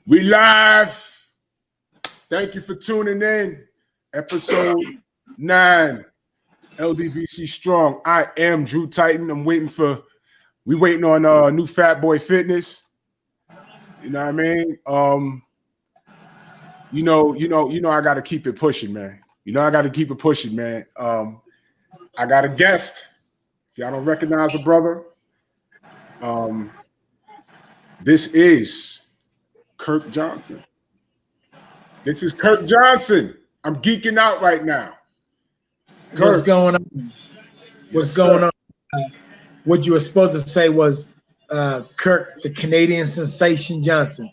We live. Thank you for tuning in. Episode 9, LDBC Strong. I am Drew Titan. We waiting on new Fat Boy Fitness. You know what I mean? You know, I gotta keep it pushing, man. I got a guest. If y'all don't recognize the brother, this is Kirk Johnson. This is Kirk Johnson. I'm geeking out right now. Kirk. What's going on? What's going on? What you were supposed to say was Kirk, the Canadian sensation Johnson.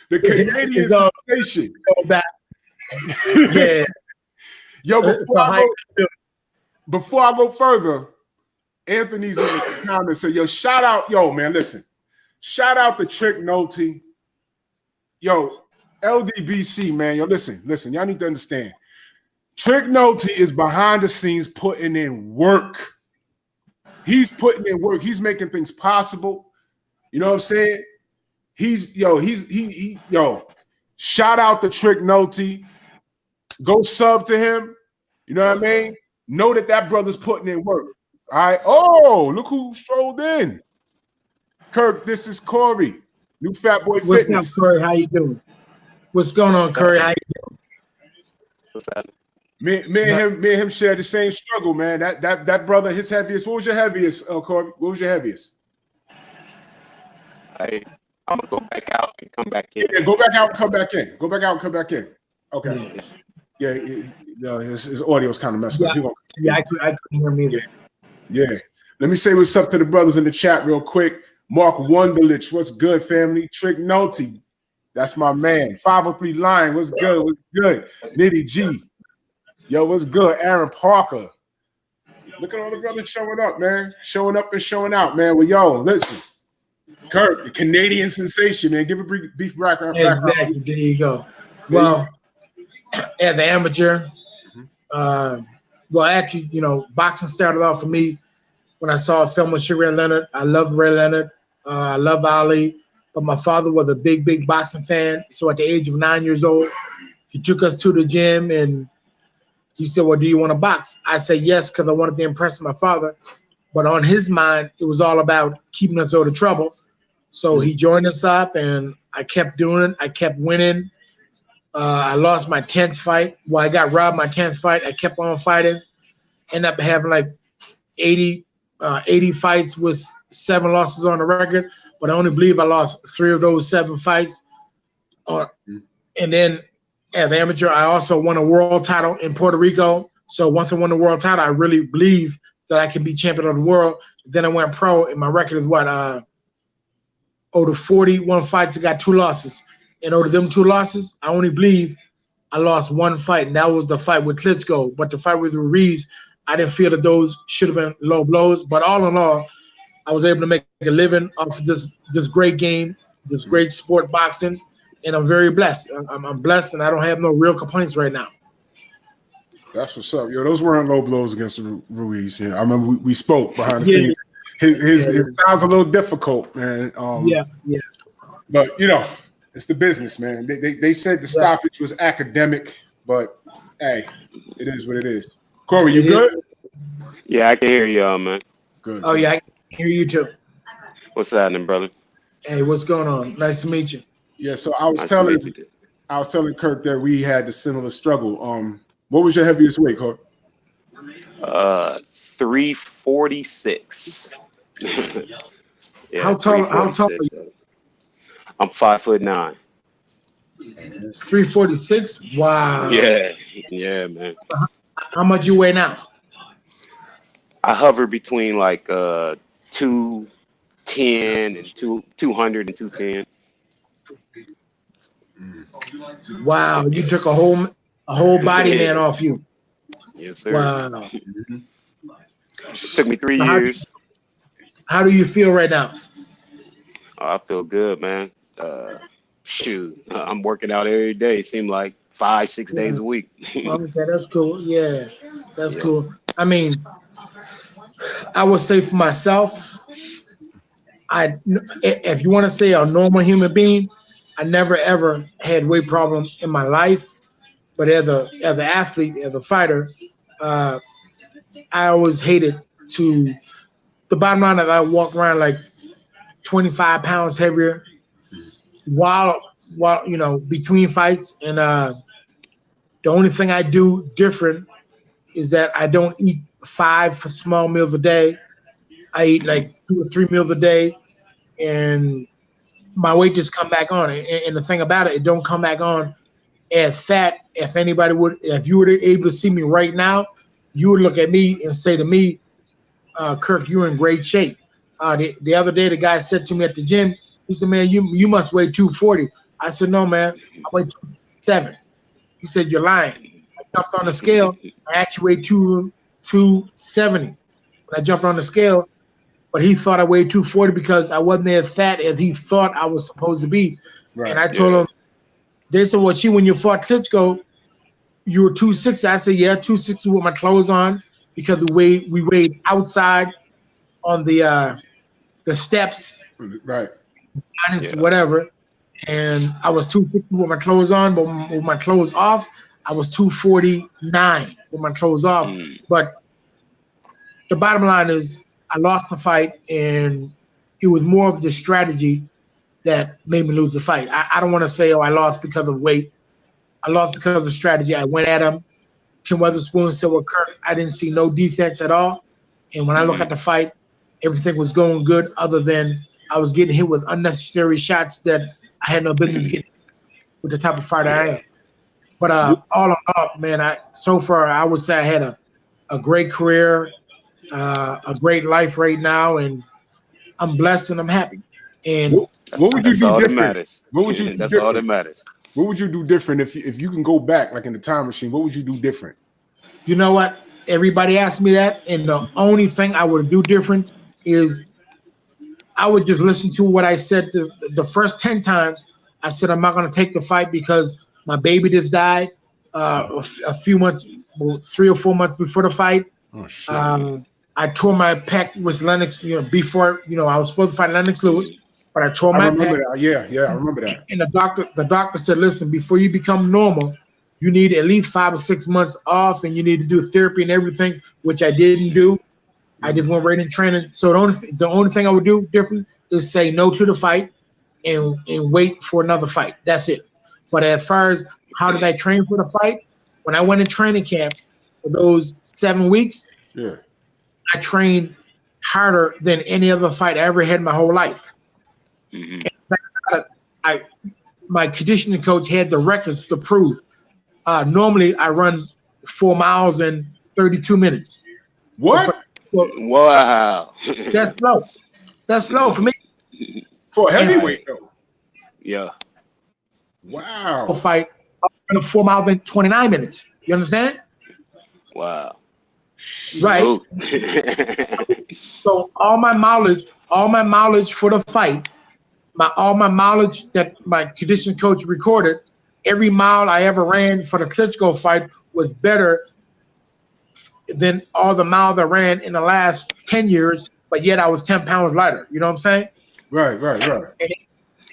The Canadian sensation. Go back. Yeah. Yo, before I go further, Anthony's in the comments. So, shout out to Trick Nolte. Yo, LDBC, man. Yo, listen. Y'all need to understand. Trick Nolte is behind the scenes putting in work. He's putting in work. He's making things possible. You know what I'm saying? Shout out to Trick Nolte. Go sub to him. You know what I mean? Know that brother's putting in work. All right. Oh, look who strolled in. Kirk, this is Corey. New Fat Boy Fitness. What's up, Corey? How you doing? What's going on, Corey? How you doing? What's happening? Me and him share the same struggle, man. That brother, his heaviest. What was your heaviest, Corey? What was your heaviest? I'm gonna go back out and come back in. Yeah, go back out and come back in. Okay. Yeah, his audio's kind of messed up. I couldn't hear him either. Yeah. Let me say what's up to the brothers in the chat real quick. Mark Wunderlich, what's good, family? Trick Nolte, that's my man. 503 Lion, what's good? Nitty G, yo, what's good? Aaron Parker. Look at all the brothers showing up, man. Showing up and showing out, man. Well, yo, listen. Kirk, the Canadian sensation, man. Give a brief background. Exactly. There you go. Well, as an amateur, actually, boxing started off for me when I saw a film with Sugar Ray Leonard. I loved Ray Leonard. I love Ali. But my father was a big boxing fan. So at the age of 9 years old, he took us to the gym and he said, well, do you want to box? I said yes, because I wanted to impress my father. But on his mind, it was all about keeping us out of trouble. So he joined us up and I kept doing it. I kept winning. I lost my 10th fight. Well, I got robbed my 10th fight. I kept on fighting. Ended up having like 80 fights with 7 losses on the record. But I only believe I lost 3 of those 7 fights. And then as an amateur, I also won a world title in Puerto Rico. So once I won the world title, I really believe that I can be champion of the world. Then I went pro, and my record is what? Out of 41 fights, I got 2 losses. And out of them 2 losses, I only believe I lost 1 fight, and that was the fight with Klitschko. But the fight with Ruiz, I didn't feel that those should have been low blows. But all in all, I was able to make a living off of this great game, this great sport, boxing, and I'm very blessed. I'm blessed, and I don't have no real complaints right now. That's what's up. Yo, those weren't low blows against Ruiz. Yeah, I remember we spoke behind the scenes. His style's a little difficult, man. Yeah. But, it's the business, man. They said the stoppage was academic, but, hey, it is what it is. Corey, you good? Yeah, I can hear y'all, man. Good. Oh, yeah, I can hear you, too. What's happening, brother? Hey, what's going on? Nice to meet you. Yeah, so I was telling Kirk that we had the similar struggle. What was your heaviest weight, Kirk? 346. Yeah, how tall are you? I'm 5'9". 346? Wow. Yeah, man. How much you weigh now? I hover between like 210 and 200 and 210. Wow, you took a whole body man off you. Yes, sir. Wow. It took me 3 years. How do you feel right now? Oh, I feel good, man. I'm working out every day. Seem like 5-6 days a week. Okay, that's cool. Yeah, that's cool. I mean, I would say for myself, if you want to say a normal human being, I never ever had weight problem in my life. But as an athlete, as a fighter, I always hated to. The bottom line is I walk around like 25 pounds heavier while between fights, and the only thing I do different is that I don't eat 5 small meals a day. I eat like 2 or 3 meals a day, and my weight just come back on. And the thing about it don't come back on as fat. If you were able to see me right now, you would look at me and say to me, Kirk, you're in great shape. The other day, the guy said to me at the gym, he said, man, you must weigh 240. I said, no, man, I weigh 207. He said, you're lying. I jumped on the scale. I actually weighed 270 when I jumped on the scale, but he thought I weighed 240 because I wasn't as fat as he thought I was supposed to be. Right, and I told him, they said, well, when you fought Klitschko, you were 260. I said, yeah, 260 with my clothes on because we weighed outside on the steps, right? Minus whatever, and I was 250 with my clothes on, but with my clothes off, I was 249 with my clothes off. But the bottom line is, I lost the fight, and it was more of the strategy that made me lose the fight. I don't want to say, I lost because of weight. I lost because of strategy. I went at him. Tim Weatherspoon said, well, Kirk, I didn't see no defense at all. And when I look at the fight, everything was going good other than I was getting hit with unnecessary shots that I had no business getting with the type of fighter I am. But all in all, man, so far I would say I had a great career, a great life right now, and I'm blessed and I'm happy. And what would you do different? What would you do That's different? all that matters. What would you do different if you can go back, like in the time machine? What would you do different? You know what? Everybody asks me that, and the only thing I would do different is I would just listen to what I said the first 10 times. I said I'm not going to take the fight because my baby just died a few months, 3 or 4 months before the fight. Oh, shit. I tore my pec with Lennox, before, I was supposed to fight Lennox Lewis, but I tore my pec. That. Yeah, I remember that. And the doctor said, listen, before you become normal, you need at least 5 or 6 months off, and you need to do therapy and everything, which I didn't do. I just went right in training. So the only thing I would do different is say no to the fight and wait for another fight. That's it. But as far as how did I train for the fight, when I went in training camp for those 7 weeks, I trained harder than any other fight I ever had in my whole life. My conditioning coach had the records to prove. Normally, I run 4 miles in 32 minutes. What? Wow. That's slow. That's slow for me. For a heavyweight, though. Yeah. Wow. Fight 4 miles in 29 minutes. You understand? Wow. Right. So all my mileage for the fight, all my mileage that my conditioning coach recorded, every mile I ever ran for the Klitschko fight was better than all the miles I ran in the last 10 years, but yet I was 10 pounds lighter. You know what I'm saying? Right. And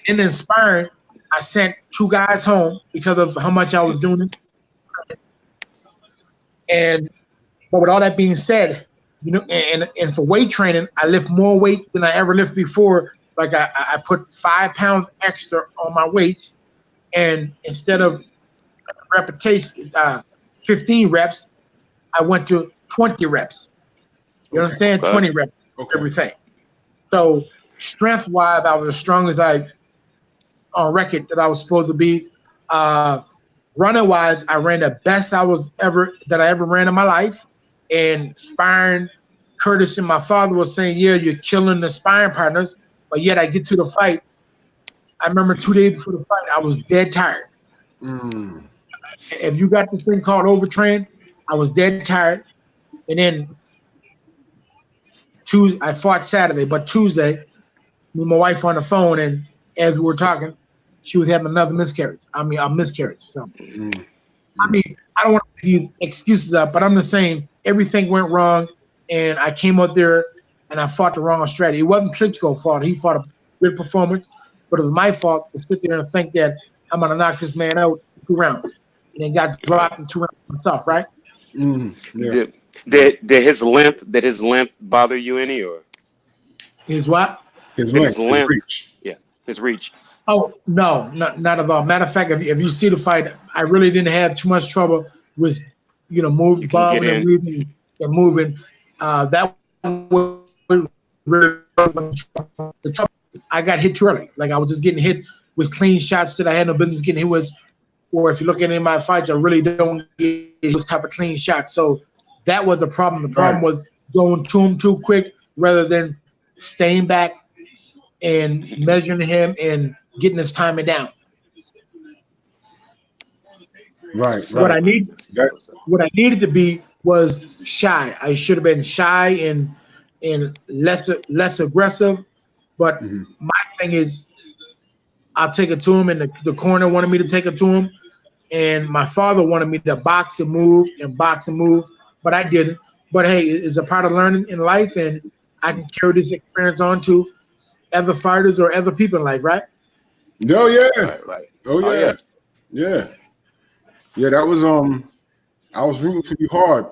in inspiring, I sent 2 guys home because of how much I was doing it. But with all that being said, and for weight training, I lift more weight than I ever lifted before. Like I put 5 pounds extra on my weights, and instead of 15 reps, I went to 20 reps. You understand? 20 reps, everything. So strength-wise, I was as strong as I on record that I was supposed to be. Running-wise, I ran the best I ever ran in my life. And sparring, Curtis and my father was saying, yeah, you're killing the sparring partners, but yet I get to the fight. I remember 2 days before the fight, I was dead tired. If you got this thing called overtrain, I was dead tired. And then I fought Saturday, but Tuesday, me and my wife on the phone, and as we were talking, she was having another miscarriage. A miscarriage. So, I don't want to use excuses up, but I'm just saying everything went wrong, and I came out there and I fought the wrong Australian. It wasn't Klitschko's fault. He fought a good performance, but it was my fault to sit there and think that I'm going to knock this man out in 2 rounds. And then got dropped in 2 rounds myself, right? Yeah. Did his length bother you any, or His what? His length, his reach. Yeah, his reach. Oh, no, not at all. Matter of fact, if you see the fight, I really didn't have too much trouble with, moving, bobbing and weaving and moving. That was really the trouble. I got hit too early. Like I was just getting hit with clean shots that I had no business getting hit with. Or if you look at any of my fights, I really don't get those type of clean shots. So that was the problem. The problem was going to him too quick rather than staying back and measuring him and getting his timing down. Right. What I needed to be was shy. I should have been shy and less aggressive. But my thing is, I'll take it to him, and the corner wanted me to take it to him, and my father wanted me to box and move, but I didn't. But hey, it's a part of learning in life, and I can carry this experience on to other fighters or other people in life, right? Oh yeah, right. Oh yeah. That was I was rooting for you hard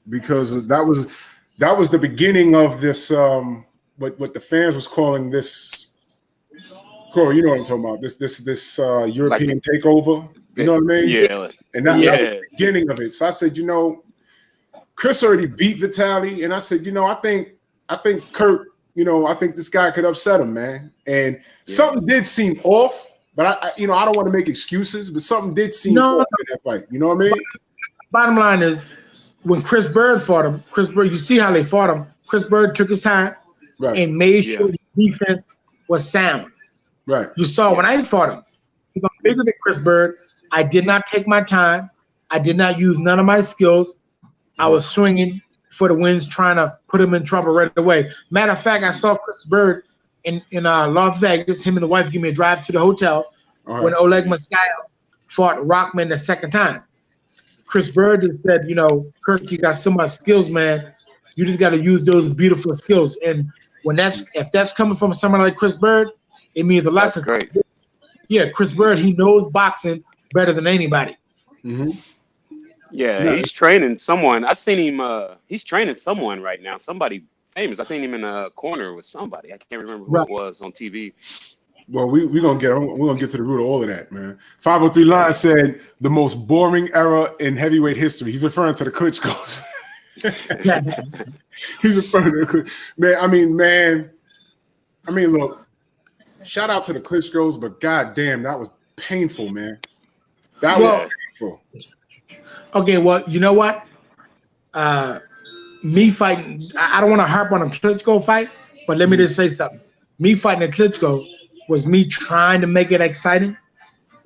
because that was the beginning of this what the fans was calling this. Corey, you know what I'm talking about? This European takeover. You know what I mean? Yeah. And that was the beginning of it. So I said, Chris already beat Vitaly, and I said, I think Kirk, I think this guy could upset him, man. And something did seem off, but I don't want to make excuses, but something did seem off in that fight. You know what I mean? Bottom line is, when Chris Bird fought him, you see how they fought him. Chris Bird took his time and made sure the defense was sound. Right. You saw when I fought him, he was bigger than Chris Bird. I did not take my time. I did not use none of my skills. I was swinging for the wins, trying to put him in trouble right away. Matter of fact, I saw Chris Bird in Las Vegas. Him and the wife gave me a drive to the hotel when Oleg Moskayev fought Rockman the second time. Chris Bird just said, Kirk, you got so much skills, man. You just got to use those beautiful skills. And if that's coming from someone like Chris Bird, it means a lot. That's great. Yeah, Chris Bird, he knows boxing better than anybody. Yeah, he's training someone. I've seen him. He's training someone right now. Somebody famous. I seen him in a corner with somebody. I can't remember who it was on TV. Well, we're gonna get to the root of all of that, man. 503 Line said the most boring era in heavyweight history. He's referring to the Klitschkos. He's referring to man. I mean, look. Shout out to the Klitschkos, but goddamn, that was painful, man. That was painful. Okay, well, you know what? Me fighting, I don't want to harp on a Klitschko fight, but let me just say something. Me fighting a Klitschko was me trying to make it exciting.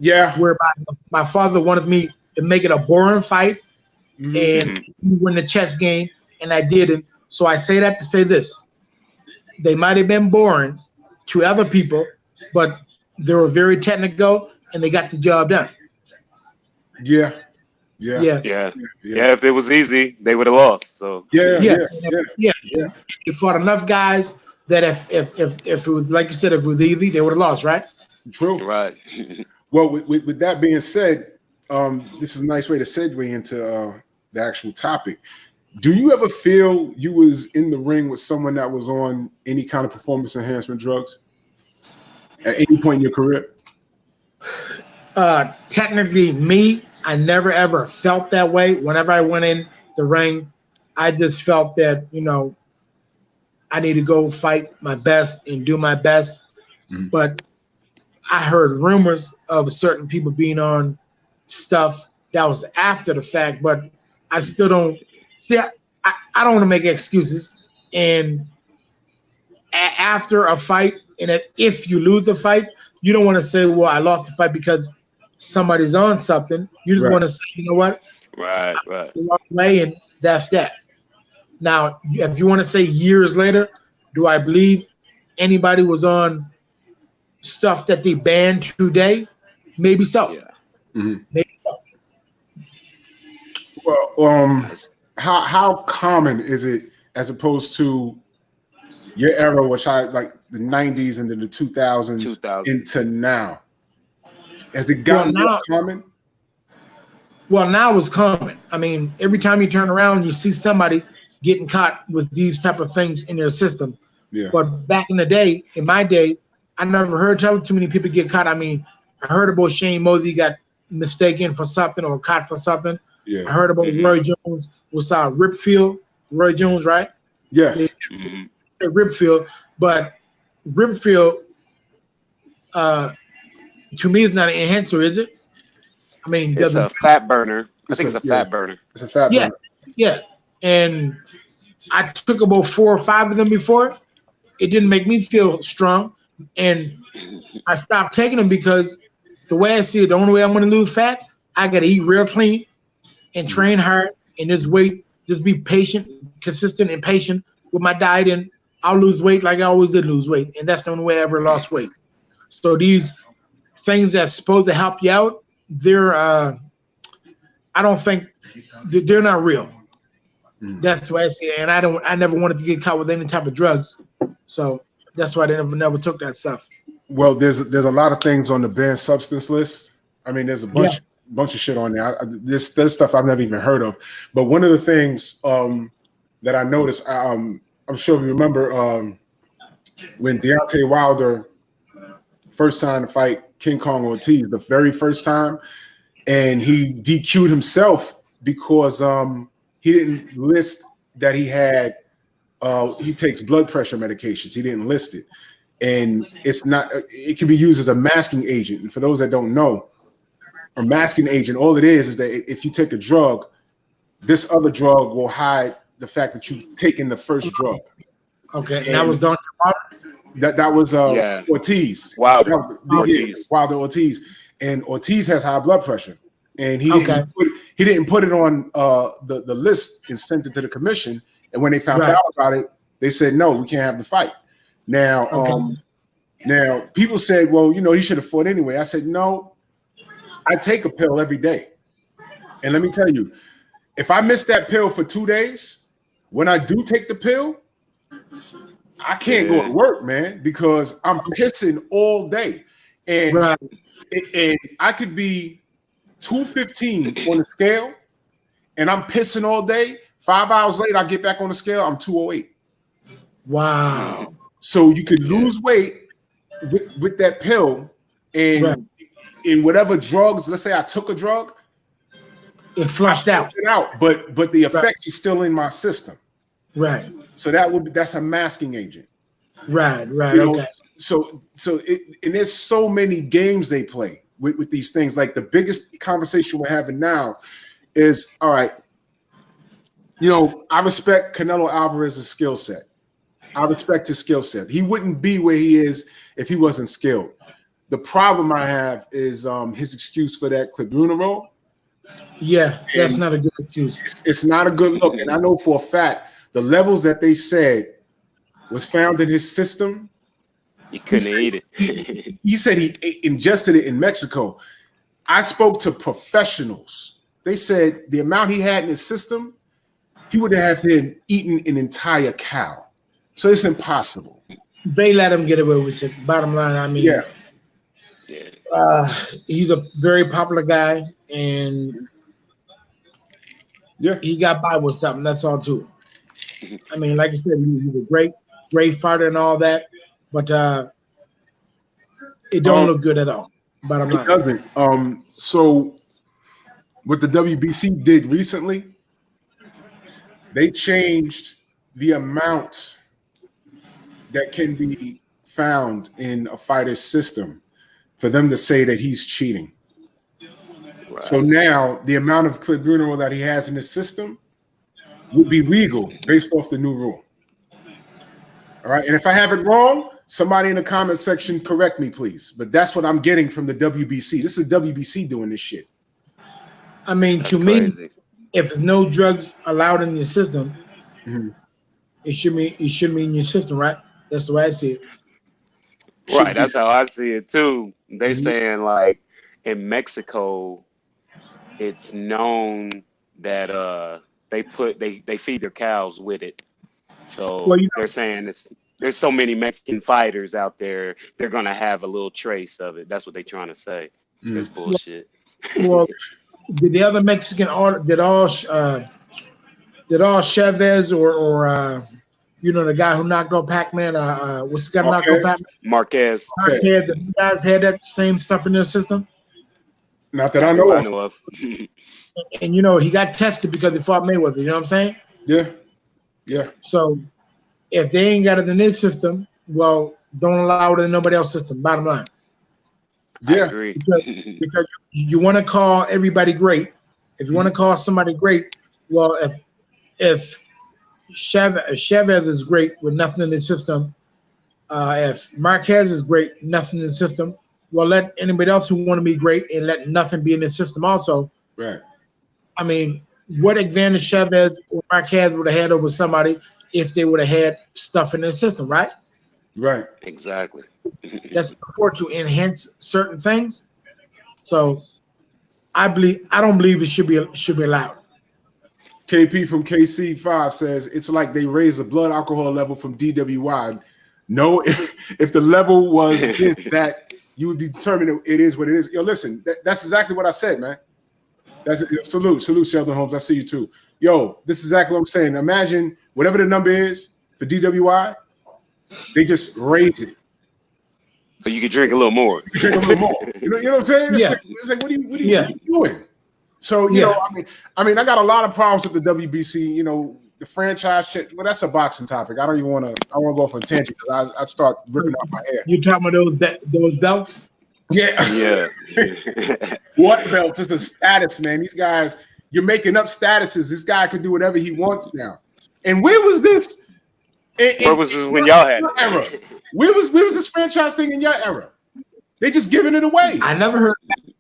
Yeah. Whereby my father wanted me to make it a boring fight and win the chess game, and I didn't. So I say that to say this. They might have been boring to other people, but they were very technical and they got the job done. Yeah. If it was easy, they would have lost. So yeah. You fought enough guys that if it was, like you said, if it was easy, they would have lost, right? True. Right. Well, with that being said, this is a nice way to segue into the actual topic. Do you ever feel you was in the ring with someone that was on any kind of performance enhancement drugs at any point in your career? Technically, me, I never ever felt that way. Whenever I went in the ring, I just felt that, I need to go fight my best and do my best. But I heard rumors of certain people being on stuff that was after the fact, but I still don't see. I don't want to make excuses. And after a fight, and if you lose the fight, you don't want to say, "Well, I lost the fight because somebody's on something." You just want to say, "You know what? Right. Walk away," and that's that. Now, if you want to say years later, do I believe anybody was on stuff that they banned today? Maybe so. Yeah. Maybe so. Well, how common is it, as opposed to your era, which I like the 90s and then the 2000s 2000. into now? Has it gotten more common? Well, now it's common. I mean, every time you turn around, you see somebody getting caught with these type of things in their system. Yeah. But back in the day, in my day, I never heard too many people get caught. I mean, I heard about Shane Mosey got mistaken for something or caught for something. Yeah. I heard about Roy Jones was Ripfield. Roy Jones, right? Yes. Ripfield, but Ripfield, to me, is not an enhancer, is it? I mean, it's a fat burner. I think it's a fat burner. It's a fat burner. Yeah. And I took about 4 or 5 of them before. It didn't make me feel strong. And I stopped taking them because the way I see it, the only way I'm going to lose fat, I got to eat real clean and train hard and just be patient, consistent and patient with my diet, and I'll lose weight like I always did lose weight. And that's the only way I ever lost weight. So these things that's supposed to help you out, they're I don't think they're not real. That's the way I see it. And I never wanted to get caught with any type of drugs. So that's why I never took that stuff. Well, there's a lot of things on the banned substance list. I mean, there's a bunch of shit on there. This stuff I've never even heard of. But one of the things that I noticed, I'm sure you remember when Deontay Wilder first signed to fight King Kong Ortiz, the very first time, and he DQ'd himself because he didn't list that he takes blood pressure medications. He didn't list it. And it can be used as a masking agent. And for those that don't know, a masking agent, all it is that if you take a drug, this other drug will hide the fact that you've taken the first drug. Okay, and that was done. That was Ortiz. Wilder Ortiz. And Ortiz has high blood pressure. And he didn't put it on the list and sent it to the commission. And when they found out about it, they said, no, we can't have the fight. Now, now people said, well, he should have fought anyway. I said, no, I take a pill every day. And let me tell you, if I miss that pill for 2 days, when I do take the pill, I can't go to work, man, because I'm pissing all day. And, and I could be 215 on the scale, and I'm pissing all day. 5 hours later, I get back on the scale, I'm 208. Wow. So you could lose weight with that pill, and in whatever drugs, let's say I took a drug, it flushed out. But the effects are still in my system. Right. So that's a masking agent. Right. Okay. So and there's so many games they play with these things. Like the biggest conversation we're having now is, all right, I respect Canelo Alvarez's skill set. I respect his skill set. He wouldn't be where he is if he wasn't skilled. The problem I have is his excuse for that Klitschko roll. Yeah, that's not a good excuse. It's not a good look. And I know for a fact the levels that they said was found in his system. He couldn't eat it. He said he ingested it in Mexico. I spoke to professionals. They said the amount he had in his system, he would have eaten an entire cow. So it's impossible. They let him get away with it. Bottom line, I mean, he's a very popular guy, and he got by with something. That's all too. I mean, like I said, he's a great fighter and all that, but it don't look good at all. Bottom line. It doesn't. So what the WBC did recently, they changed the amount that can be found in a fighter's system for them to say that he's cheating. Right. So now the amount of Klitschko that he has in his system would be legal based off the new rule. All right. And if I have it wrong, somebody in the comment section correct me, please. But that's what I'm getting from the WBC. This is WBC doing this shit. I mean, that's to crazy. Me, if there's no drugs allowed in your system, it should be in your system, right? That's the way I see it. Right, that's how I see it too. They saying like in Mexico, it's known that they feed their cows with it. So they're saying there's so many Mexican fighters out there. They're gonna have a little trace of it. That's what they're trying to say. It's bullshit. Well, did the other Mexican did all Chavez or you know, the guy who knocked out Pac-Man, what's the guy knocked out Pac-Man? Marquez. The guys had that same stuff in their system? Not that I know of. And you know, he got tested because he fought Mayweather. You know what I'm saying? Yeah. Yeah. So if they ain't got it in their system, well, don't allow it in nobody else's system. Bottom line. Yeah. I agree. Because you want to call everybody great. If you want to call somebody great, well, if Chavez is great with nothing in the system, if Marquez is great, nothing in the system, well, let anybody else who want to be great and let nothing be in the system also. Right. I mean, what advantage Chavez or Marquez would have had over somebody if they would have had stuff in their system, right? Right. Exactly. That's for to enhance certain things. So I don't believe it should be allowed. KP from KC5 says it's like they raised the blood alcohol level from DWI. No, if the level was this, that, you would be determined it is what it is. Yo, listen, that's exactly what I said, man. That's salute, Sheldon Holmes. I see you too. Yo, this is exactly what I'm saying. Imagine whatever the number is for DWI, they just raise it. So you can drink a little more. Drink a little more. You know what I'm saying? Yeah. It's like what are you doing? So you know, I mean, I got a lot of problems with the WBC. You know, the franchise shit. Well, that's a boxing topic. I don't even want to. I want to go off on a tangent because I start ripping out my hair. You talking about those belts? Yeah. What belts? It's a status, man. These guys, you're making up statuses. This guy can do whatever he wants now. And where was this? Where was this when y'all had era? Where was this franchise thing in your era? They just giving it away. I never heard about it.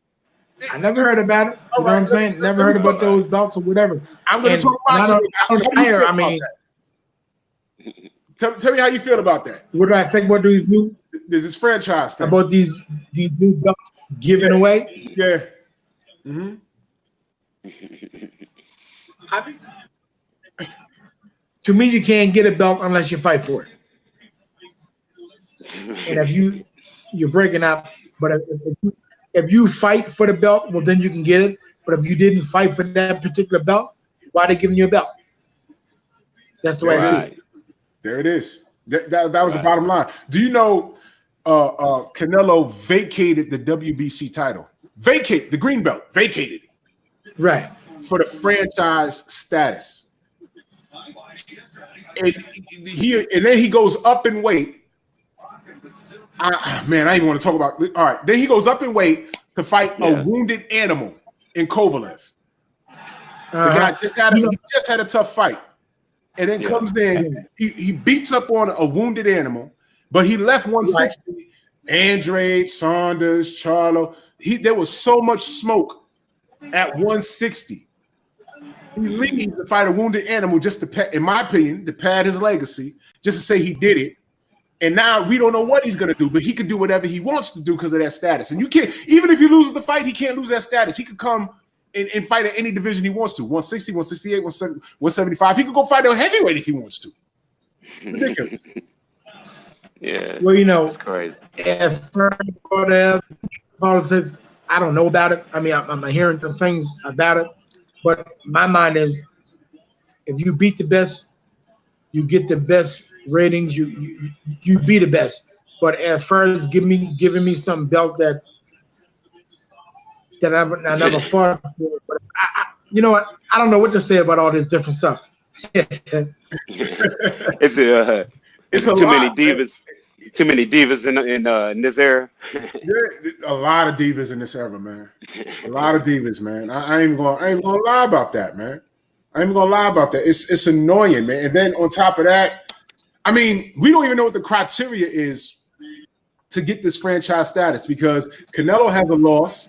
You know what I'm saying? Never heard about those belts or whatever. I'm going to talk about it. Tell me how you feel about that. What do I think about these new? There's this franchise thing. About these new belts given away? Yeah. Mm-hmm. To me, you can't get a belt unless you fight for it. And if you're breaking up, but if you fight for the belt, well, then you can get it. But if you didn't fight for that particular belt, why are they giving you a belt? That's the way I see it. There it is. That was the bottom line. Do you know Canelo vacated the WBC title? Vacate the green belt. Vacated it. Right. For the franchise status. And then he goes up in weight. I don't even want to talk about it. All right. Then he goes up in weight to fight a wounded animal in Kovalev. The guy just had a tough fight. And then comes in, he beats up on a wounded animal, but he left 160. Right. Andrade, Saunders, Charlo. There was so much smoke at 160. He leaves to fight a wounded animal just to, in my opinion, to pad his legacy, just to say he did it. And now we don't know what he's going to do, but he can do whatever he wants to do because of that status. And you can't, even if he loses the fight, he can't lose that status. He could come and fight at any division he wants to, 160, 168, 175. He could go fight a heavyweight if he wants to. Ridiculous. Yeah. Well, you know, it's crazy. If politics, I don't know about it. I mean, I'm hearing the things about it, but my mind is, if you beat the best, you get the best ratings. You be the best. But as far as giving me some belt that I never fought for, but you know what? I don't know what to say about all this different stuff. It's too lot, many divas. Man. Too many divas in this era. A lot of divas in this era, man. A lot of divas, man. I ain't gonna lie about that, man. I ain't gonna lie about that. It's annoying, man. And then on top of that, I mean, we don't even know what the criteria is to get this franchise status because Canelo has a loss,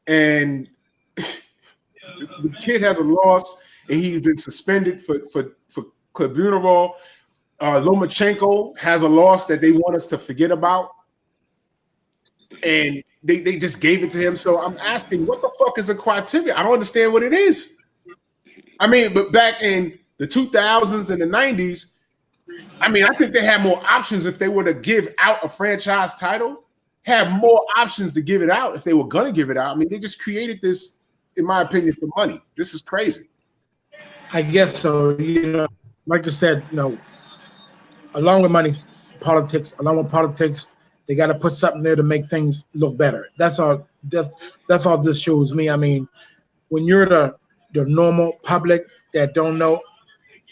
and the kid has a loss, and he's been suspended for Klitschko. Lomachenko has a loss that they want us to forget about, and they just gave it to him. So I'm asking, what the fuck is the criteria? I don't understand what it is. I mean, but back in the 2000s and the 90s, I mean, I think they had more options if they were to give out a franchise title. Have more options to give it out if they were going to give it out. I mean, they just created this, in my opinion, for money. This is crazy. I guess so. You know, like I said, you know, along with money, politics. Along with politics, they got to put something there to make things look better. That's all. That's all this shows me. I mean, when you're the normal public that don't know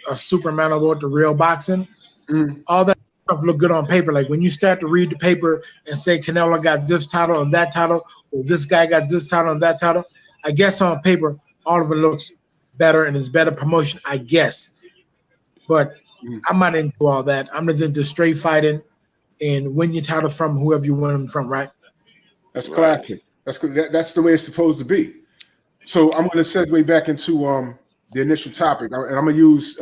a Superman about the real boxing, all that stuff look good on paper. Like when you start to read the paper and say Canelo got this title and that title, or this guy got this title and that title, I guess on paper all of it looks better and it's better promotion, I guess. But I'm not into all that. I'm just into straight fighting and win your title from whoever you win them from, right? That's classic. That's the way it's supposed to be. So I'm going to segue back into the initial topic, and I'm going to use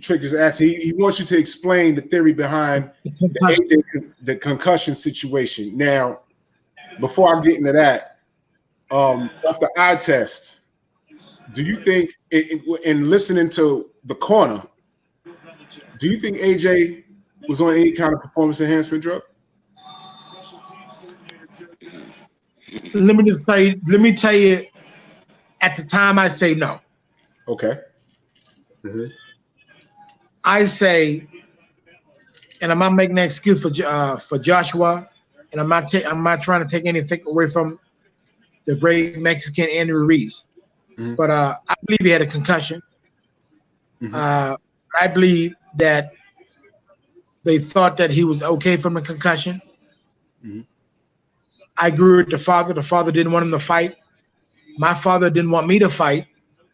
Trick just asked. He wants you to explain the theory behind the concussion situation. Now, before I get into that, off the eye test, do you think, in listening to the corner, do you think AJ was on any kind of performance enhancement drug? Let me tell you, at the time I say no. Okay. I say, and I'm not making an excuse for Joshua, and I'm not trying to take anything away from the great Mexican Andy Ruiz, but I believe he had a concussion. I believe that they thought that he was okay from a concussion. I agree with the father. The father didn't want him to fight. My father didn't want me to fight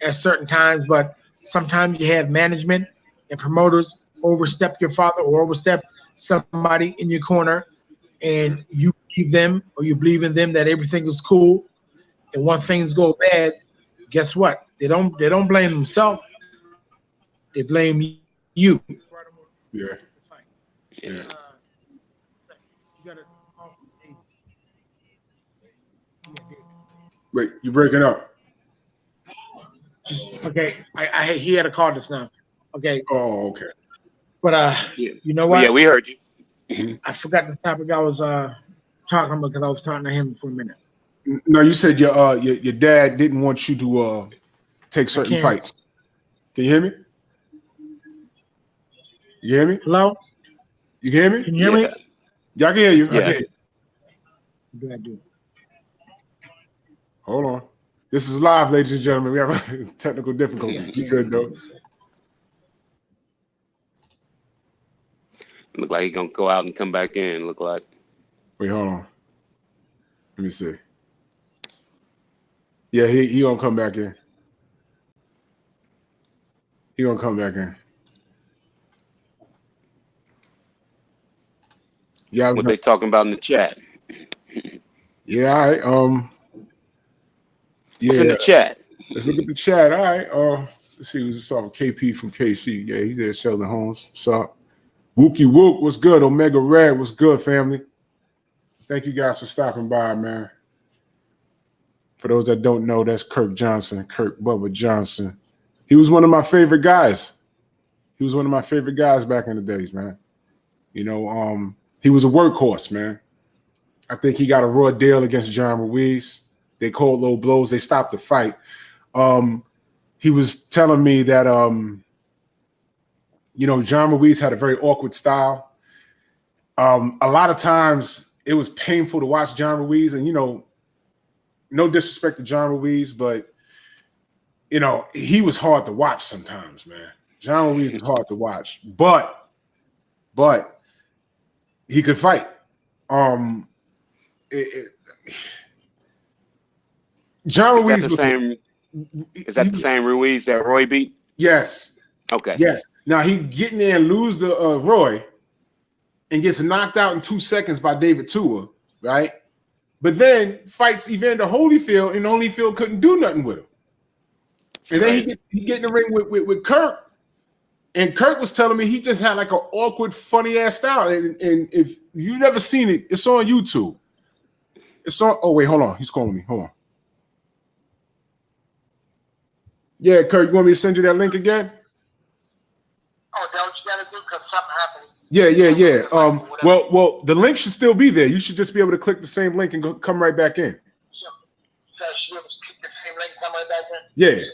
at certain times, but sometimes you have management and promoters overstep your father or overstep somebody in your corner, and you believe them or you believe in them that everything is cool. And when things go bad, guess what? They don't blame themselves. They blame you. Yeah. Wait, you're breaking up. Okay, he had a call just now. Okay. Oh, okay. But you know what? Yeah, we heard you. I forgot the topic I was talking about because I was talking to him for a minute. No, you said your dad didn't want you to take certain fights. Can you hear me? You hear me? Hello? You hear me? Can you hear me? Yeah, I can hear you. Yeah. I can hear you. What do I do? Hold on. This is live, ladies and gentlemen. We have technical difficulties. Be good, though. Look like he's gonna go out and come back in. Look like. Wait, hold on. Let me see. Yeah, he gonna come back in. He gonna come back in. Yeah. What they talking about in the chat? Yeah. All right. What's in the chat? Let's look at the chat. All right. Let's see. We just saw KP from KC. Yeah, he's there. Sheldon Holmes. What's up? Wookie Wook. What's good? Omega Red. What's good, family? Thank you guys for stopping by, man. For those that don't know, that's Kirk Johnson. Kirk Bubba Johnson. He was one of my favorite guys. He was one of my favorite guys back in the days, man. You know, he was a workhorse, man. I think he got a raw deal against John Ruiz. They called low blows. They stopped the fight. He was telling me that, you know, John Ruiz had a very awkward style. A lot of times it was painful to watch John Ruiz. And, you know, no disrespect to John Ruiz, but, you know, he was hard to watch sometimes, man. John Ruiz was hard to watch. But he could fight. John Ruiz Is that the same Ruiz that Roy beat? Yes. Okay. Yes. Now he get in there and lose the Roy and gets knocked out in 2 seconds by David Tua, right? But then fights Evander Holyfield, and Holyfield couldn't do nothing with him. And then he get in the ring with Kirk, and Kirk was telling me he just had like an awkward, funny ass style. And if you've never seen it, it's on YouTube. It's on. Oh wait, hold on. He's calling me. Hold on. Yeah, Kirk, you want me to send you that link again? Oh, that's what you gotta do. Yeah. Well, the link should still be there. You should just be able to click the same link and come right back in. So I should be able to click the same link, come right back in? Yeah.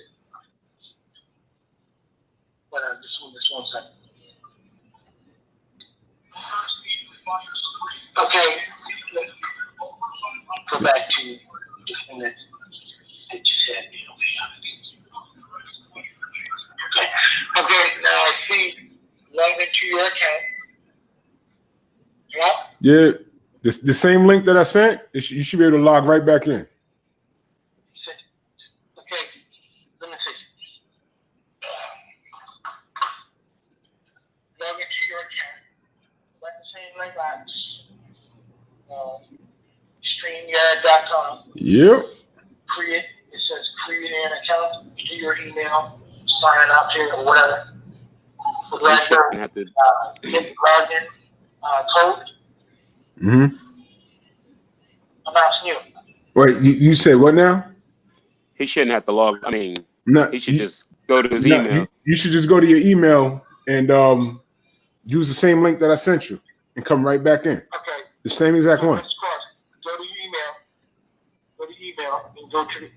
But this one second. Okay. Go back to the thing that you said. Okay, now I see log into your account. Yeah. The same link that I sent, you should be able to log right back in. Okay, let me see. Log into your account. Like the same link on StreamYard.com. Yep. It says create an account, do your email, sign up here or whatever. Right there, hit the login code. Mm-hmm. I'm asking you. Wait, you said what now? He shouldn't have to log. I mean, No, he should just go to his email. You should just go to your email and use the same link that I sent you and come right back in. Okay. The same exact one. Go to email and go to the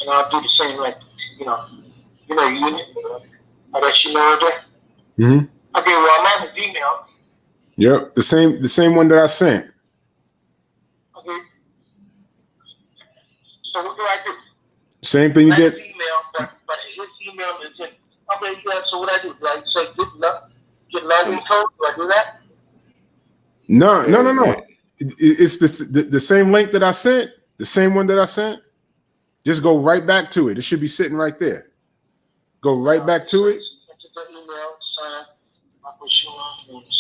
and I'll do the same link. I guess you know it. Mm-hmm. Okay, well I'm on the email. Yep, the same one that I sent. Okay. So what do I do? Same thing you did. Email, but his email is in. Okay, yeah. So what I do? Like say get login code. Do I do that? No. It's the same link that I sent. The same one that I sent. Just go right back to it. It should be sitting right there. Go right back to it. Enter the email, sign.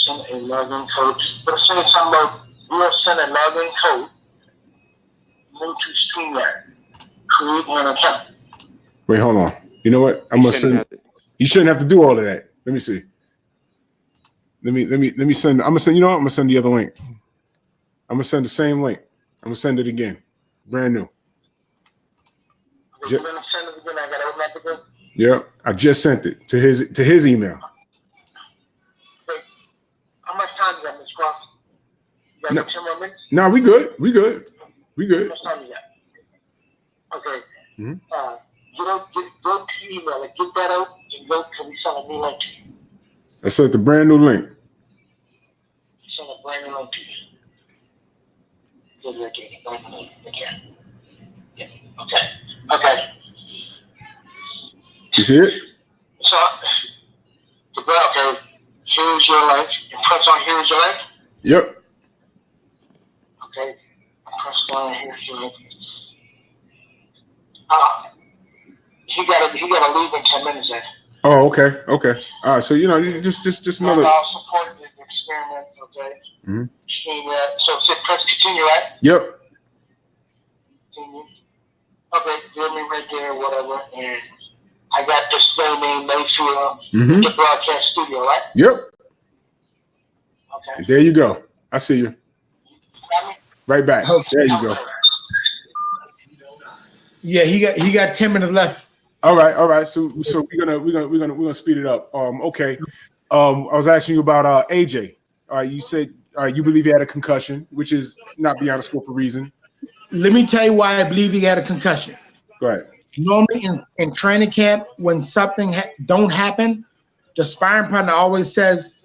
Send a login code. But say something about we'll send a login code. New to StreamYard. Create an account. Wait, hold on. You know what? I'm gonna send. You shouldn't have to do all of that. Let me see. Let me send. I'm gonna send. You know what? I'm gonna send the other link. I'm gonna send the same link. I'm gonna send it again, brand new. You're gonna send it again. I gotta open up again. Yeah, I just sent it to his email. Wait, how much time is that, Ms. Cross? You got 10 more minutes? No, we good. How much time is that? Okay. Mm-hmm. Go to your email and get that out and go to we send a new link to you. I sent the brand new link. Send a brand new link to you. Again. Yeah. Okay. You see it? So, okay, here's your link. You press on here's your link? Yep. Okay. Press on here's your link. He gotta leave in 10 minutes then. Oh, okay. All right, so you just another. I'll support the experiment, okay? Mm-hmm. So press continue, right? Yep. Continue. Okay, give me right there, whatever, and I got display name Mayfield, the broadcast studio, right? Yep. Okay. There you go. I see you. Got me? Right back. Okay. There you go. Yeah, he got 10 minutes left. All right. So we're gonna speed it up. Okay. I was asking you about AJ. You said you believe he had a concussion, which is not beyond the scope of reason. Let me tell you why I believe he had a concussion. Go ahead. Normally in training camp, when something don't happen, the sparring partner always says,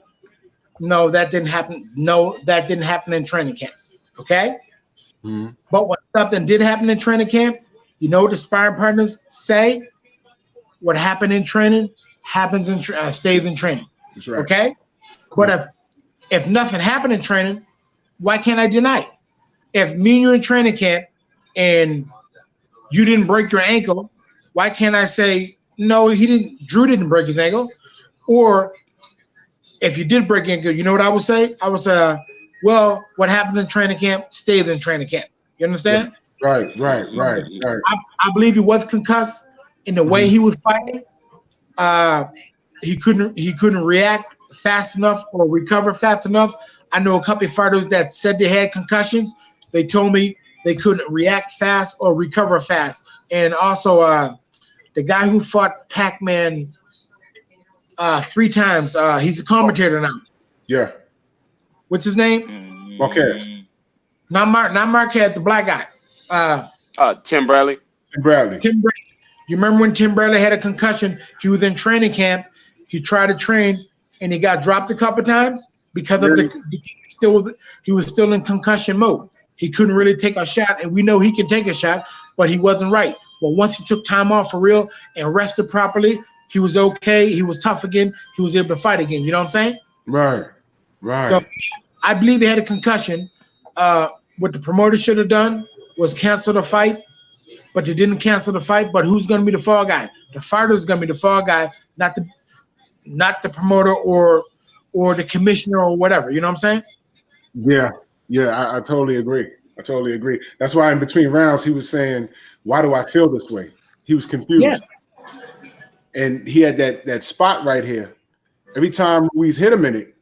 "No, that didn't happen. No, that didn't happen in training camp." Okay. Mm-hmm. But when something did happen in training camp, you know what the sparring partners say? What happened in training happens in stays in training. That's right. Okay. But if nothing happened in training, why can't I deny it? If me and you're in training camp and you didn't break your ankle, why can't I say no? Drew didn't break his ankle. Or if you did break your ankle, you know what I would say? I would say, well, what happens in training camp stays in training camp. You understand? Right. I believe he was concussed in the way he was fighting. He couldn't react fast enough or recover fast enough. I know a couple of fighters that said they had concussions. They told me they couldn't react fast or recover fast. And also the guy who fought Pac-Man 3 times, he's a commentator now. Yeah. What's his name? Marquez. Not Marquez, the black guy. Tim Bradley. Tim Bradley. You remember when Tim Bradley had a concussion? He was in training camp. He tried to train, and he got dropped a couple times because of he was still in concussion mode. He couldn't really take a shot, and we know he can take a shot, but he wasn't right. But once he took time off for real and rested properly, he was okay. He was tough again. He was able to fight again. You know what I'm saying? Right. So I believe he had a concussion. What the promoter should have done was cancel the fight, but they didn't cancel the fight. But who's going to be the fall guy? The fighter's going to be the fall guy, not the promoter or the commissioner or whatever. You know what I'm saying? Yeah. I totally agree. That's why in between rounds he was saying, "Why do I feel this way?" He was confused. Yeah. And he had that spot right here. Every time Ruiz hit him in it,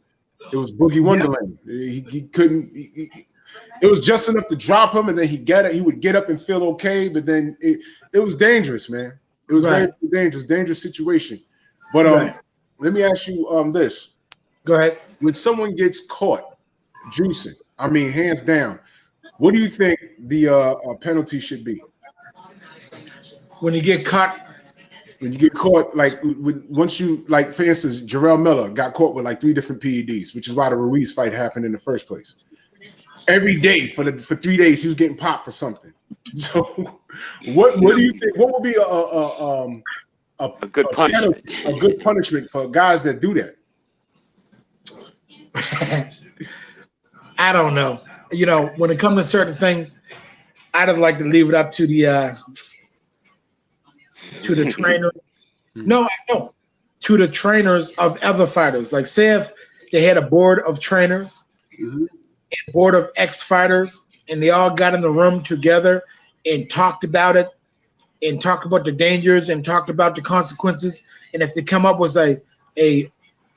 it was Boogie Wonderland. He couldn't. It was just enough to drop him, and then he would get up and feel okay. But then it was dangerous, man. It was very dangerous situation. But let me ask you this. Go ahead. When someone gets caught juicing, I mean, hands down, what do you think the penalty should be? When you get caught. When you get caught, like once you, like for instance, Jarrell Miller got caught with like 3 different PEDs, which is why the Ruiz fight happened in the first place. Every day for 3 days, he was getting popped for something. So, what do you think? What would be a good punishment? A good punishment for guys that do that? I don't know. You know, when it comes to certain things, I'd have liked to leave it up to the trainer. No, to the trainers of other fighters. Like, say if they had a board of trainers, and board of ex-fighters, and they all got in the room together and talked about it, and talked about the dangers, and talked about the consequences. And if they come up with a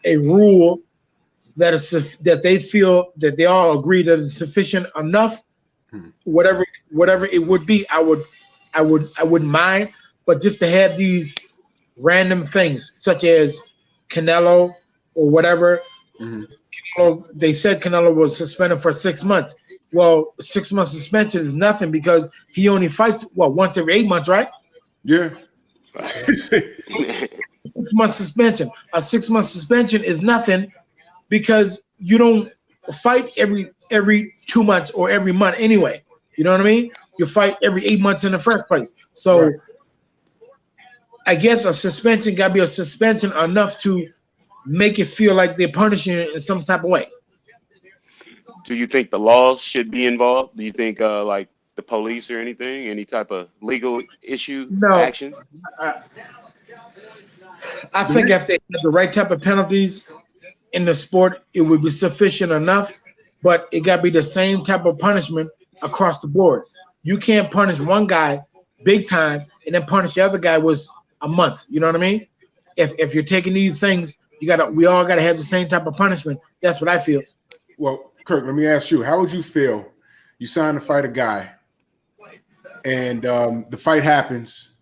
rule that they feel that they all agree that is sufficient enough, whatever it would be, I wouldn't mind. But just to have these random things, such as Canelo or whatever, Canelo, they said Canelo was suspended for 6 months. Well, 6 months suspension is nothing because he only fights once every 8 months, right? Yeah. 6 months suspension. A 6 month suspension is nothing because you don't fight every 2 months or every month anyway. You know what I mean? You fight every 8 months in the first place. So I guess a suspension got to be a suspension enough to make it feel like they're punishing it in some type of way. Do you think the laws should be involved? Do you think like the police or anything, any type of legal issue action? I think if they had the right type of penalties in the sport, it would be sufficient enough, but it got to be the same type of punishment across the board. You can't punish one guy big time and then punish the other guy with a month. You know what I mean? If you're taking these things, we all gotta have the same type of punishment. That's what I feel. Well, Kirk, let me ask you, how would you feel? You sign to fight a guy, and the fight happens.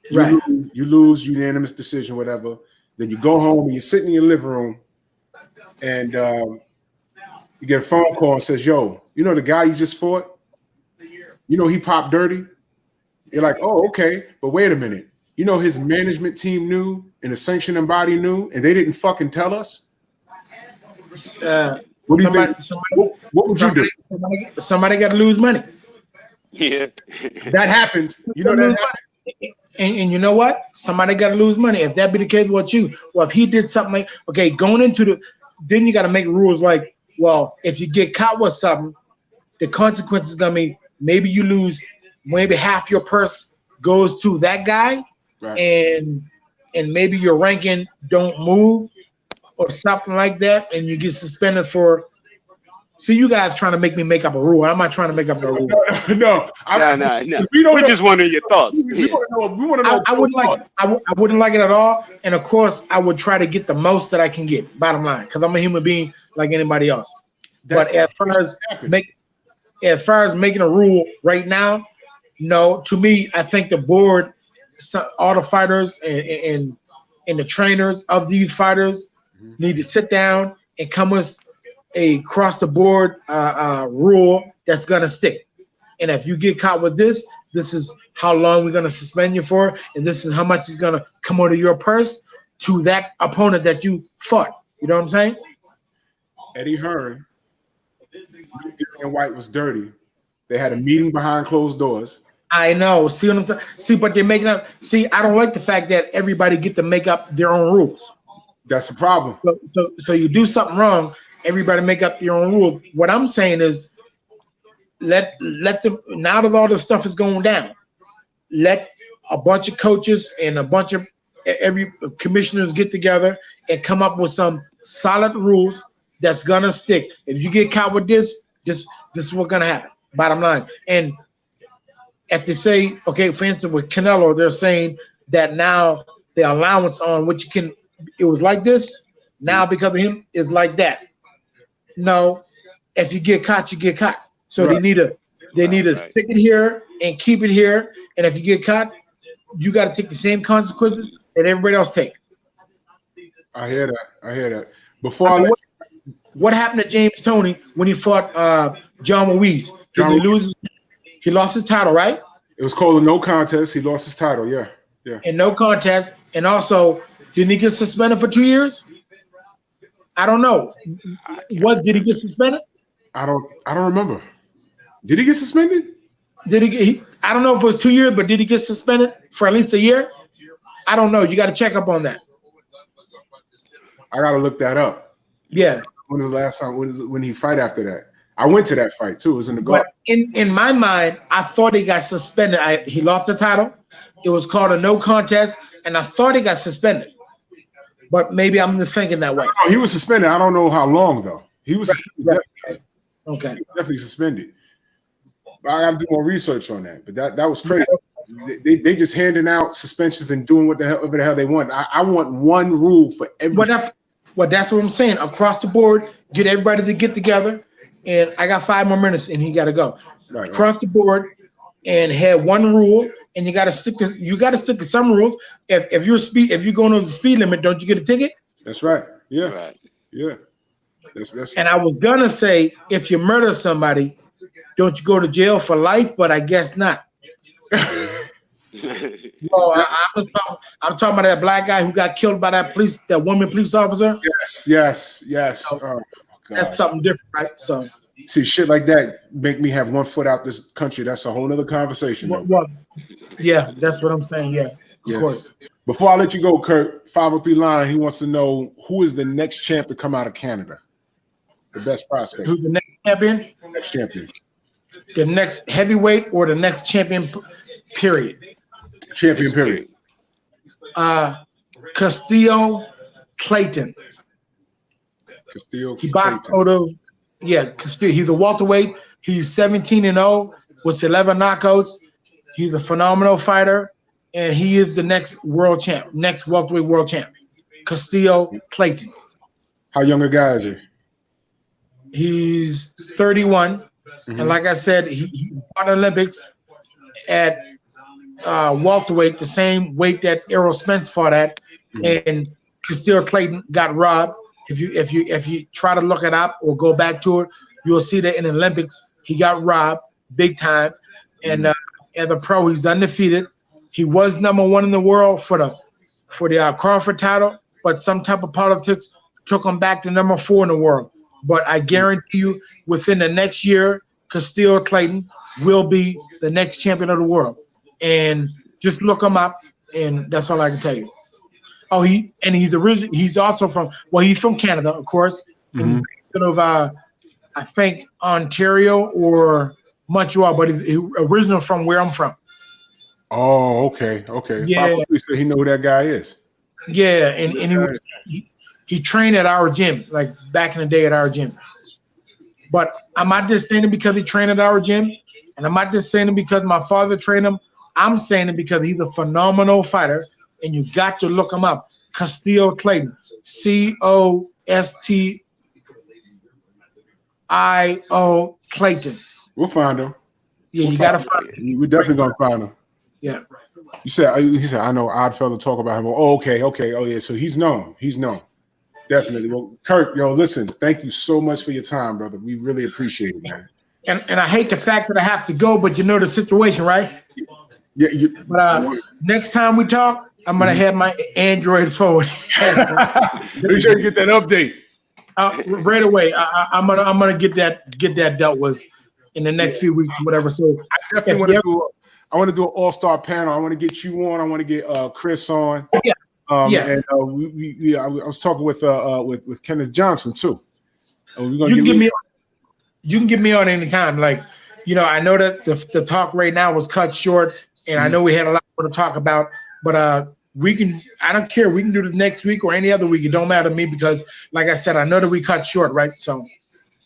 You lose, unanimous decision, whatever. Then you go home and you're sitting in your living room, and you get a phone call and says, "Yo, you know the guy you just fought? You know he popped dirty." You're like, "Oh, okay," but wait a minute. You know his management team knew and the sanctioning body knew, and they didn't fucking tell us. What do you think? What would you do? Somebody got to lose money. Yeah, that happened. You know that happened. And you know what? Somebody got to lose money. If that be the case, if he did something like, okay, going into then you got to make rules like, well, if you get caught with something, the consequence is gonna be maybe you lose, maybe half your purse goes to that guy. Right. And maybe your ranking don't move or something like that, and you get suspended for. See, you guys trying to make me make up a rule. I'm not trying to make up a rule. No. We're just wondering your thoughts. We want to know. I wouldn't like it. I wouldn't like it at all. And of course, I would try to get the most that I can get. Bottom line, because I'm a human being like anybody else. But as far as making a rule right now, no. To me, I think the board. All the fighters and the trainers of these fighters need to sit down and come with a cross the board rule that's gonna stick. And if you get caught with this, this is how long we're gonna suspend you for, and this is how much is gonna come out of your purse to that opponent that you fought. You know what I'm saying? Eddie Hearn, and White was dirty. They had a meeting behind closed doors. I know. See what I'm saying? See, but they're making up. See, I don't like the fact that everybody get to make up their own rules. That's the problem. So you do something wrong, everybody make up their own rules. What I'm saying is, let them, now that all this stuff is going down, let a bunch of coaches and a bunch of every commissioners get together and come up with some solid rules that's gonna stick. If you get caught with this is what's gonna happen. Bottom line. And if they say, okay, for instance, with Canelo, they're saying that now the allowance on which you can, it was like this, now because of him, it's like that. No, if you get caught, you get caught. So they need to stick it here and keep it here. And if you get caught, you got to take the same consequences that everybody else take. I hear that. What happened to James Toney when he fought John Ruiz? Did he lose? He lost his title, right? It was called a no contest. He lost his title. Yeah. And no contest. And also, didn't he get suspended for 2 years? I don't know. What did he get suspended? I don't remember. Did he get suspended? I don't know if it was 2 years, but did he get suspended for at least a year? I don't know. You got to check up on that. I got to look that up. Yeah. When was the last time when he fight after that? I went to that fight too. It was in the Gulf. In my mind, I thought he got suspended. He lost the title. It was called a no contest, and I thought he got suspended. But maybe I'm just thinking that way. He was suspended. I don't know how long though. He was suspended. Right. Okay. He was definitely suspended. But I got to do more research on that. But that was crazy. They just handing out suspensions and doing whatever the hell they want. I want one rule for everyone. Well, that's what I'm saying. Across the board, get everybody to get together. And I got 5 more minutes, and he got to go. Right. Across the board, and have one rule, and you got to stick to some rules. If you're going over the speed limit, don't you get a ticket? That's right. Yeah. Right. Yeah. That's. And I was gonna say, if you murder somebody, don't you go to jail for life? But I guess not. Well, I'm talking about that black guy who got killed by that woman police officer. Yes. Oh, that's something different, right? So see, shit like that make me have one foot out this country. That's a whole other conversation. Well, yeah, that's what I'm saying. Yeah, of course. Before I let you go, Kirk, 503 line, he wants to know who is the next champ to come out of Canada. The best prospect. Who's the next champion? Next champion. The next heavyweight or the next champion, period. Champion, period. Castillo Clayton. Castillo. He boxed out of Castillo. He's a welterweight. He's 17-0 with 11 knockouts. He's a phenomenal fighter, and he is the next world champ, next welterweight world champ. Castillo Clayton. How young a guy is he? He's 31, and like I said, he won Olympics at welterweight, the same weight that Errol Spence fought at, and Castillo Clayton got robbed. If you try to look it up or go back to it, you'll see that in the Olympics he got robbed big time. And as a pro, he's undefeated. He was #1 in the world for the Crawford title, but some type of politics took him back to #4 in the world. But I guarantee you, within the next year, Castillo Clayton will be the next champion of the world. And just look him up, and that's all I can tell you. Oh, he's also he's from Canada, of course. He's of I think Ontario or Montreal, but he's original from where I'm from. Oh, okay. Yeah, he know who that guy is. Yeah, and he trained at our gym, like back in the day at our gym. But I'm not just saying it because he trained at our gym, and I'm not just saying it because my father trained him. I'm saying it because he's a phenomenal fighter, and you got to look him up. Castillo Clayton, Costio Clayton. We'll find him. Yeah, you gotta find him. We're definitely gonna find him. Yeah. He said, I know Odd Fella talk about him. Oh, okay. Oh, yeah. So he's known. Definitely. Well, Kirk, yo, listen, thank you so much for your time, brother. We really appreciate it, man. And I hate the fact that I have to go, but you know the situation, right? Yeah. But next time we talk, I'm gonna have my Android phone. Make sure you get that update right away. I'm gonna get that dealt with in the next few weeks, whatever. So I definitely want to do. I want to do an all-star panel. I want to get you on. I want to get Chris on. Yeah. And I was talking with Kenneth Johnson too. You can get me on anytime. Like, I know that the talk right now was cut short, and I know we had a lot more to talk about, but I don't care. We can do this next week or any other week. It don't matter to me because, like I said, I know that we cut short, right? So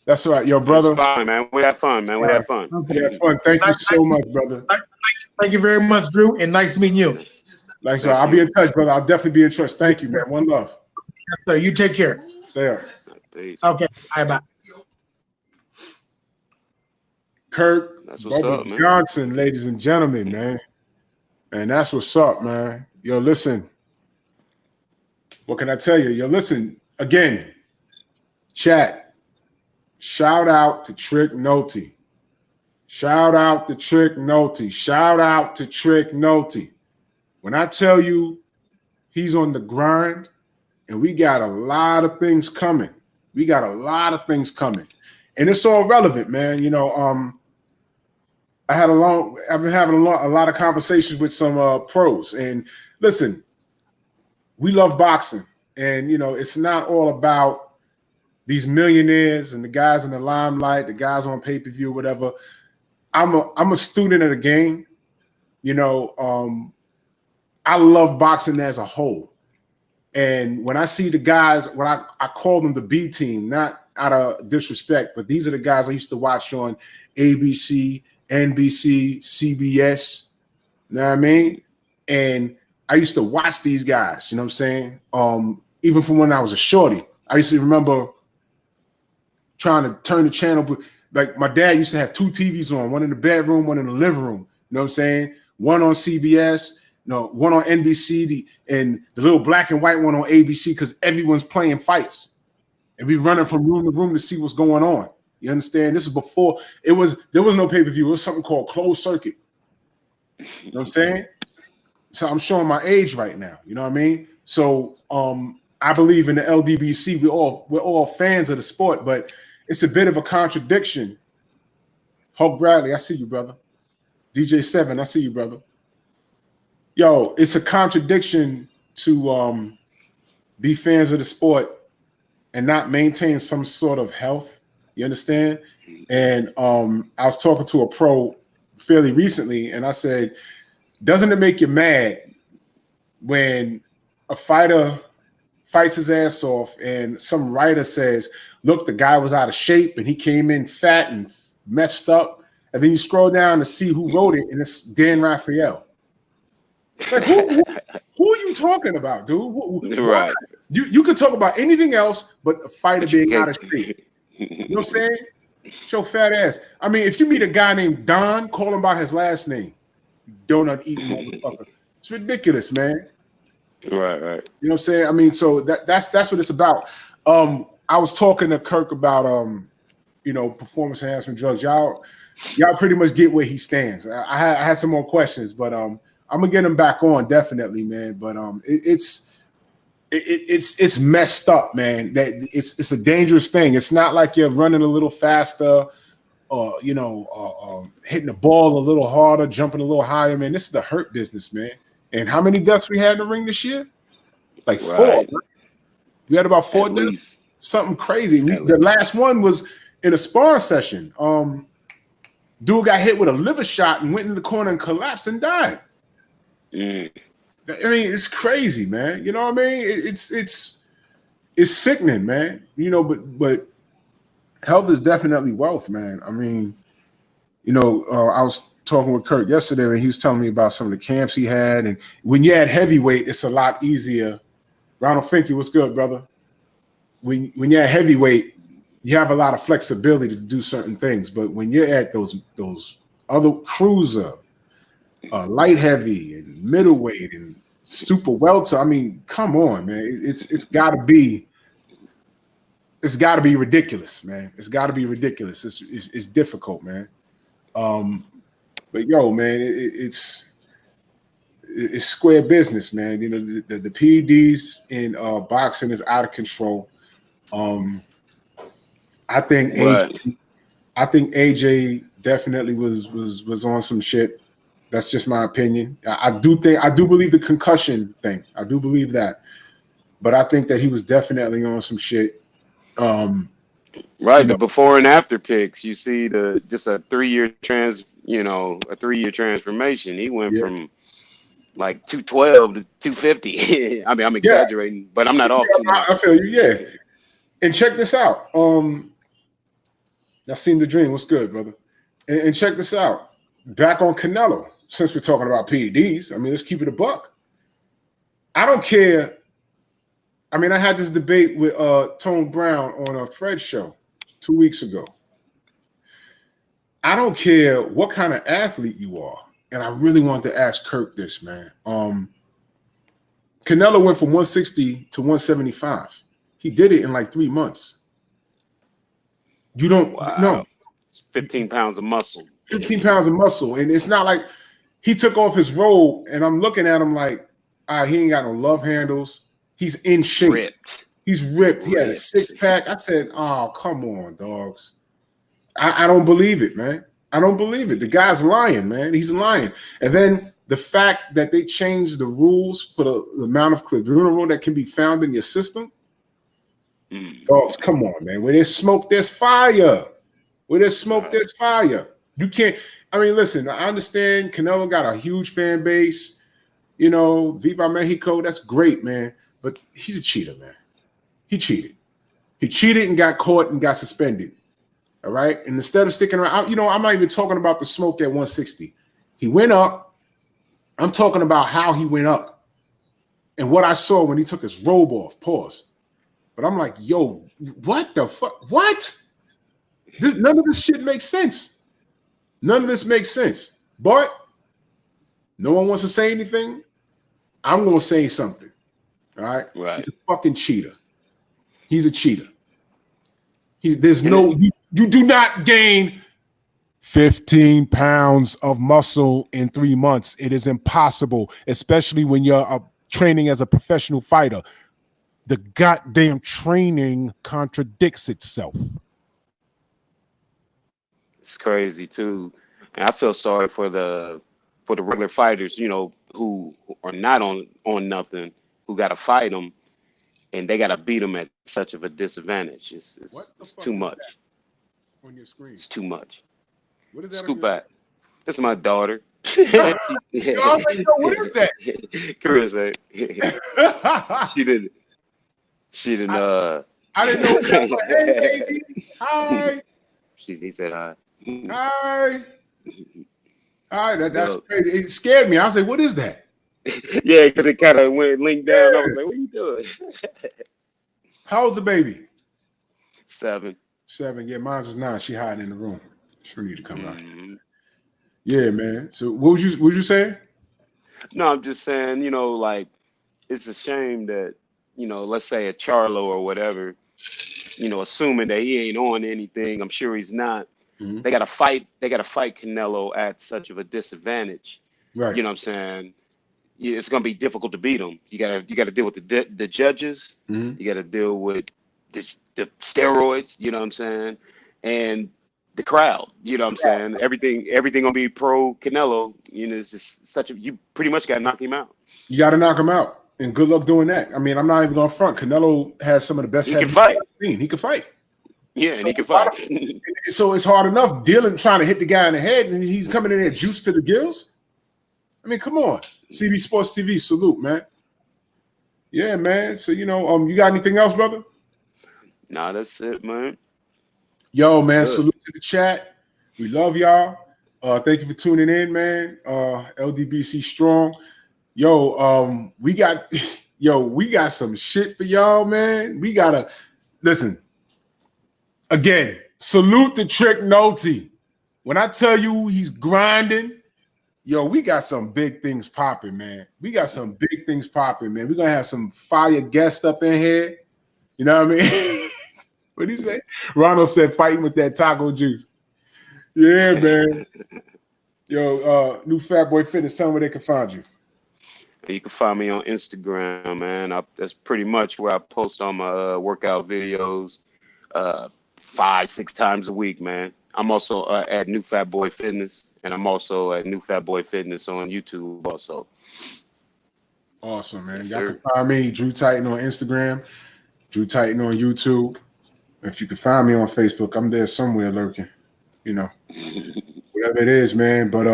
that's all right, yo, brother. That's fine, man. We had fun, man. We had fun. Okay. We had fun. Thank you so much, brother. Thank you very much, Drew, and nice meeting you. Like so, I'll be in touch, brother. I'll definitely be in touch. Thank you, man. One love. So you take care. Stay up. Peace. Okay. Bye. Kirk That's what's up, man. Johnson, ladies and gentlemen, man. And that's what's up, man. Yo, listen. What can I tell you? Yo, listen, again, chat. Shout out to Trick Nolte. Shout out to Trick Nolte. Shout out to Trick Nolte. When I tell you he's on the grind and we got a lot of things coming. We got a lot of things coming. And it's all relevant, man. I've been having a lot of conversations with some pros. And listen, we love boxing. And, it's not all about these millionaires and the guys in the limelight, the guys on pay-per-view, whatever. I'm a student of the game. I love boxing as a whole. And when I see the guys, when I call them the B team, not out of disrespect, but these are the guys I used to watch on ABC, NBC, CBS. You know what I mean? And I used to watch these guys, you know what I'm saying? Even from when I was a shorty. I used to remember trying to turn the channel. Like my dad used to have two TVs on, one in the bedroom, one in the living room. You know what I'm saying? One on CBS, one on NBC, and the little black and white one on ABC because everyone's playing fights. And we running from room to room to see what's going on. You understand? This is before there was no pay-per-view. It was something called closed circuit. You know what I'm saying? So I'm showing my age right now. You know what I mean? So I believe in the LDBC. We're all fans of the sport, but it's a bit of a contradiction. Hulk Bradley, I see you, brother. DJ7, I see you, brother. Yo, it's a contradiction to be fans of the sport and not maintain some sort of health. You understand? And I was talking to a pro fairly recently, and I said, doesn't it make you mad when a fighter fights his ass off and some writer says, look, the guy was out of shape and he came in fat and messed up, and then you scroll down to see who wrote it, and it's Dan Raphael. Like, who are you talking about, dude? Right. You could talk about anything else but a fighter being out of shape. You know what I'm saying? Show fat ass. I mean, if you meet a guy named Don, call him by his last name. Donut eating motherfucker. It's ridiculous, man. Right. You know what I'm saying? I mean, so that's what it's about. I was talking to Kirk about performance enhancement drugs. Y'all pretty much get where he stands. I had some more questions, but I'm gonna get him back on definitely, man. But it's messed up, man. That it's a dangerous thing. It's not like you're running a little faster or hitting the ball a little harder, jumping a little higher, man. This is the hurt business, man. And how many deaths we had in the ring this year? Like 4. Right? We had about 4 deaths. Something crazy. The last one was in a sparring session. Dude got hit with a liver shot and went in the corner and collapsed and died. I mean, it's crazy, man. You know what I mean? It's sickening, man. But health is definitely wealth, man. I mean, I was talking with Kirk yesterday, and he was telling me about some of the camps he had. And when you're at heavyweight, it's a lot easier. Ronald Finke, what's good, brother? When you're at heavyweight, you have a lot of flexibility to do certain things. But when you're at those other cruiser, light heavy and middleweight and super welter, I mean, come on, man. It's got to be it's got to be ridiculous, man. It's got to be ridiculous. It's difficult, man. But yo, man, it's square business, man. You know, the PEDs in boxing is out of control. I think AJ definitely was on some shit. That's just my opinion. I do believe the concussion thing. I do believe that, but I think that he was definitely on some shit. Right, the before and after pics, you see just a 3-year transformation. He went from like 212 to 250. I mean, I'm exaggerating, but I'm not off too much. I feel you, yeah. And check this out. I seen the dream. What's good, brother? And check this out. Back on Canelo, since we're talking about PEDs, I mean, let's keep it a buck. I don't care. I mean, I had this debate with Tone Brown on a Fred show 2 weeks ago. I don't care what kind of athlete you are. And I really want to ask Kirk this, man. Canelo went from 160 to 175. He did it in like 3 months. You don't know. It's 15 pounds of muscle. 15 pounds of muscle. And it's not like he took off his robe and I'm looking at him like, he ain't got no love handles. He's in shape. Ripped. He's ripped. He had a 6-pack. I said, oh, come on, dogs. I don't believe it, man. I don't believe it. The guy's lying, man. He's lying. And then the fact that they changed the rules for the amount of clenbuterol that can be found in your system. Dogs, come on, man. Where there's smoke, there's fire. Where there's smoke, there's fire. You can't. I mean, listen, I understand Canelo got a huge fan base. You know, Viva Mexico, that's great, man. But he's a cheater, man. He cheated. He cheated and got caught and got suspended. All right. And instead of sticking around, I'm not even talking about the smoke at 160. He went up. I'm talking about how he went up and what I saw when he took his robe off. Pause. But I'm like, yo, what the fuck? What? None of this shit makes sense. None of this makes sense. But no one wants to say anything. I'm going to say something. All right. Right. He's a fucking cheater. He's a cheater. You do not gain 15 pounds of muscle in 3 months. It is impossible, especially when you're training as a professional fighter. The goddamn training contradicts itself. It's crazy too. And I feel sorry for the regular fighters, who are not on nothing, who got to fight them, and they got to beat them at such of a disadvantage. It's too much. On your screen, it's too much. What is that? Scoop back. This is my daughter. Yo, I was like, yo, what is that? Carissa. She didn't. I didn't know. Like, hey, baby. Hi. He said hi. Hi. Hi. That's crazy. It scared me. I was like, what is that? Yeah, because it kind of went linked down. I was like, what are you doing? How old's the baby? 7. 7. Yeah, mine's is 9. She hiding in the room. She'll need to come out. Yeah, man. So what was you saying? No, I'm just saying, like, it's a shame that, let's say a Charlo or whatever, assuming that he ain't on anything, I'm sure he's not. Mm-hmm. They gotta fight Canelo at such of a disadvantage. Right. You know what I'm saying? It's gonna be difficult to beat him. You gotta deal with the judges. Mm-hmm. You gotta deal with the steroids. You know what I'm saying? And the crowd. You know what I'm saying? Everything gonna be pro Canelo. It's just you pretty much gotta knock him out. You gotta knock him out, and good luck doing that. I mean, I'm not even gonna front. Canelo has some of the best. He can fight. He can fight. Yeah, and he can fight. So it's hard enough trying to hit the guy in the head, and he's coming in there juiced to the gills. I mean, come on. CB Sports TV, salute, man. Yeah, man. So, you got anything else, brother? Nah, that's it, man. Yo, man, salute to the chat. We love y'all. Thank you for tuning in, man. LDBC strong. Yo, we got some shit for y'all, man. We gotta listen. Again, salute to Trick Nolte. When I tell you he's grinding, yo, we got some big things popping, man. We got some big things popping, man. We're gonna have some fire guests up in here. You know what I mean? What'd he say? Ronald said fighting with that taco juice. Yeah, man. Yo, new Fat Boy Fitness, tell me where they can find you. You can find me on Instagram, man. That's pretty much where I post all my workout videos 5-6 times a week, man. I'm also at New Fat Boy Fitness, and I'm also at New Fat Boy Fitness on YouTube also. Awesome, man. Yes, Y'all sir. can find me, Drew Titan, on Instagram, Drew Titan on YouTube. If you can find me on Facebook, I'm there somewhere lurking, you know, whatever it is, man. But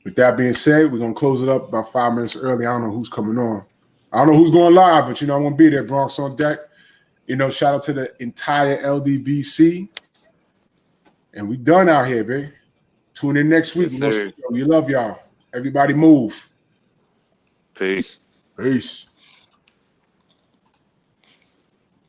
with that being said, we're going to close it up about 5 minutes early. I don't know who's coming on. I don't know who's going live, but, you know, I'm going to be there, Bronx on deck. You know, shout out to the entire LDBC. And we done out here, baby. Tune in next week. Yes, sir. We love y'all. Everybody move. Peace. Peace.